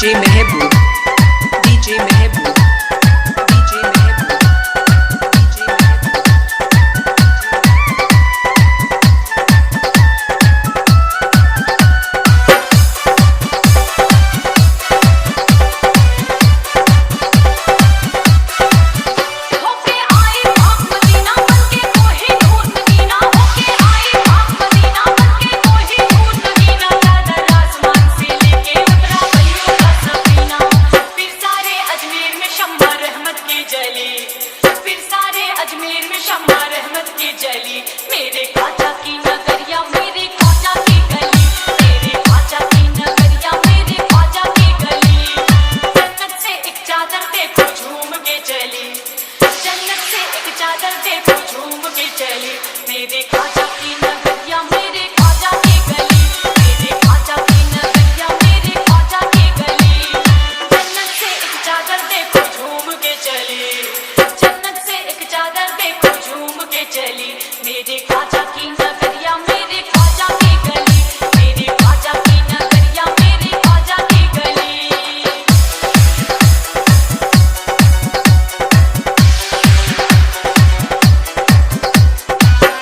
DJ Mehboob, DJ Mehboob, DJ Mehboob, DJ Mehboob. मेरे ख्वाजा की नगरिया मेरे ख्वाजा की गली, मेरे ख्वाजा की नगरिया मेरे ख्वाजा की गली। जन्नत से एक चादर देखो झूम के चली, जन्नत से एक चादर देखो झूम के चली। मेरे ख्वाजा की नगरिया मेरे ख्वाजा की गली, मेरे ख्वाजा की नगरिया मेरे ख्वाजा की गली। जन्नत से एक चादर देखो झूम के चली, जन्नत से एक चादर देखो झूम के चली। मेरे ख्वाजा की नगरिया मेरे ख्वाजा की गली, मेरे ख्वाजा की नगरिया मेरे ख्वाजा की गली।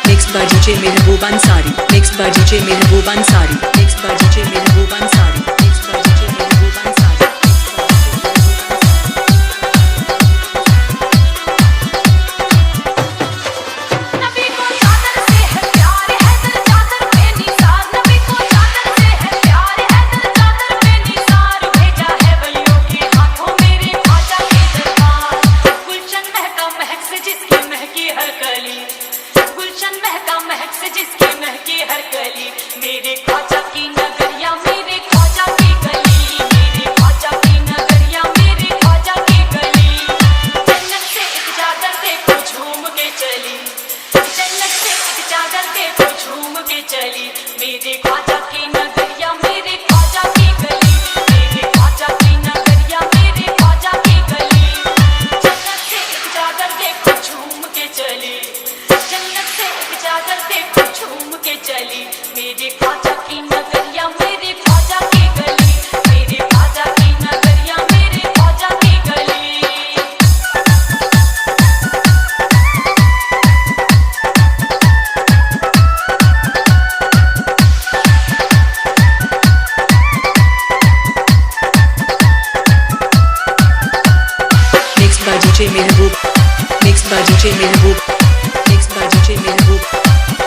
Mixed by DJ Mehboob Ansari, mixed by DJ Mehboob Ansari, mixed by DJ Mehboob Ansari, mixed by DJ Mehboob Ansari. नबी को चादर से है प्यार है दर चादर पे निसार, नबी को चादर से है प्यार है दर चादर पे निसार। भेजा है वलियों के हाथों मेरे ख्वाजा के दरबार। गुलशन महका महक से जिसकी महकी हर कली, गुलशन महका महक से जिसकी महकी हर कली। मेरे ख्वाजा की नगरिया मेरे ख्वाजा की गली, मेरे ख्वाजा की नगरिया मेरे ख्वाजा की गली। जन्नत से एक चादर देखो झूम के चली, जन्नत से एक चादर देखो झूम के चली। मेरे ख्वाजा की नगरिया मेरे ख्वाजा की गली, मेरे ख्वाजा की नगरिया मेरे ख्वाजा की गली। जन्नत से एक चादर देखो झूम के चली, जन्नत से एक चादर देखो झूम के चली। मेरे ख्वाजा की नगरिया मेरे ख्वाजा की गली, मेरे ख्वाजा की नगरिया मेरे ख्वाजा की गली। Mixed by DJ Mehboob, mixed by DJ Mehboob, mixed by DJ Mehboob,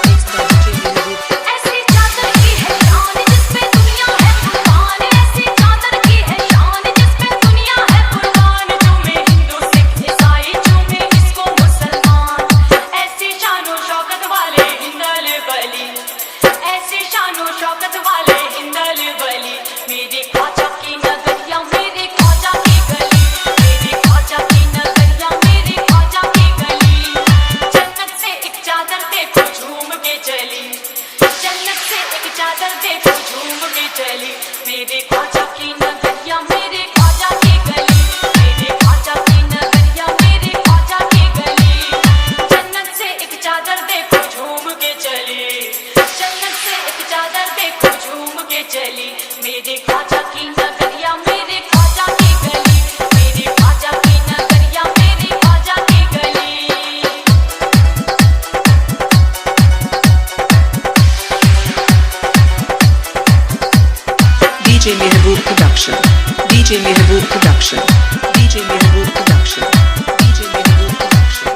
mixed by DJ Mehboob. ऐसी चादर की है शान जिसपे दुनिया है कुर्बान, ऐसी चादर की है शान जिसपे दुनिया है कुर्बान। झूमे हिंदू सिख ईसाई झूमे इसको मुसलमान, ऐसी शानो शौकत वाले हिंदल बली, ऐसी शानो शौकत वाले हिंदल बली। मेरे ख्वाजा की नगरिया मेरे ख्वाजा की गली, मेरे ख्वाजा की नगरिया मेरे ख्वाजा की गली। जन्नत से एक चादर देखो झूम के चली, जन्नत से एक चादर देखो झूम के चली। मेरे ख्वाजा की नगरिया मेरे ख्वाजा की गली, मेरे ख्वाजा की नगरिया मेरे ख्वाजा की गली। जन्नत से एक चादर देखो झूम के चली, जन्नत से एक चादर देखो झूम के चली। मेरे ख्वाजा की नगरिया मेरे ख्वाजा की गली, मेरे ख्वाजा की नगरिया मेरे ख्वाजा की गली। DJ Mehboob Production, DJ Mehboob Production, DJ Mehboob Production, DJ Mehboob Production.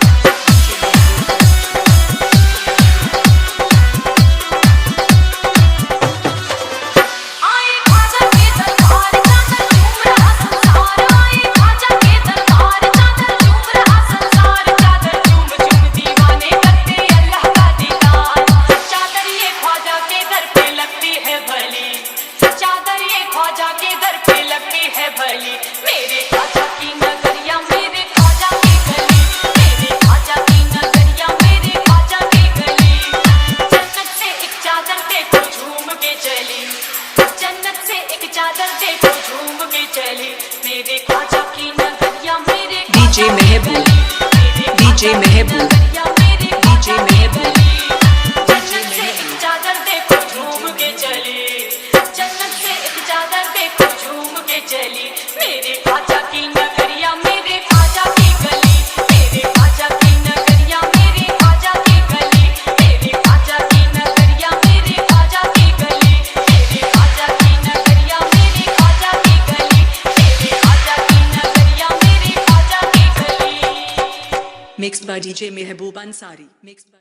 आए ख्वाजा के दरबार चादर झूम रहा संसार, आए ख्वाजा के दरबार चादर झूम रहा संसार। चादर झूम झूम दीवाने करते अल्लाह का दीदार। चादर ये ख्वाजा के दर पे लगती है भली, चादर ये ख्वाजा के दर पे लगती है भली। मेरे ख्वाजा की नगरिया मेरे ख्वाजा की गली, मेरे ख्वाजा की नगरिया मेरे ख्वाजा की गली। जन्नत से एक चादर देखो झूम के चली, जन्नत से एक चादर देखो झूम के चली। मेरे ख्वाजा की नगरिया मेरे DJ Mehboob, DJ Mehboob, DJ Mehboob. जन्नत से एक चादर देखो झूम के चली, जन्नत से एक चादर देखो झूम के चली मेरे ख्वाजा की नगरिया मेरे ख्वाजा की गली मेरे ख्वाजा की नगरिया मेरे ख्वाजा की गली मेरे ख्वाजा की नगरिया मेरे ख्वाजा की गली मेरे ख्वाजा की नगरिया मेरे ख्वाजा की गली मेरे ख्वाजा की नगरिया मेरे ख्वाजा की गली Mixed by DJ Mehboob Ansari. Mixed by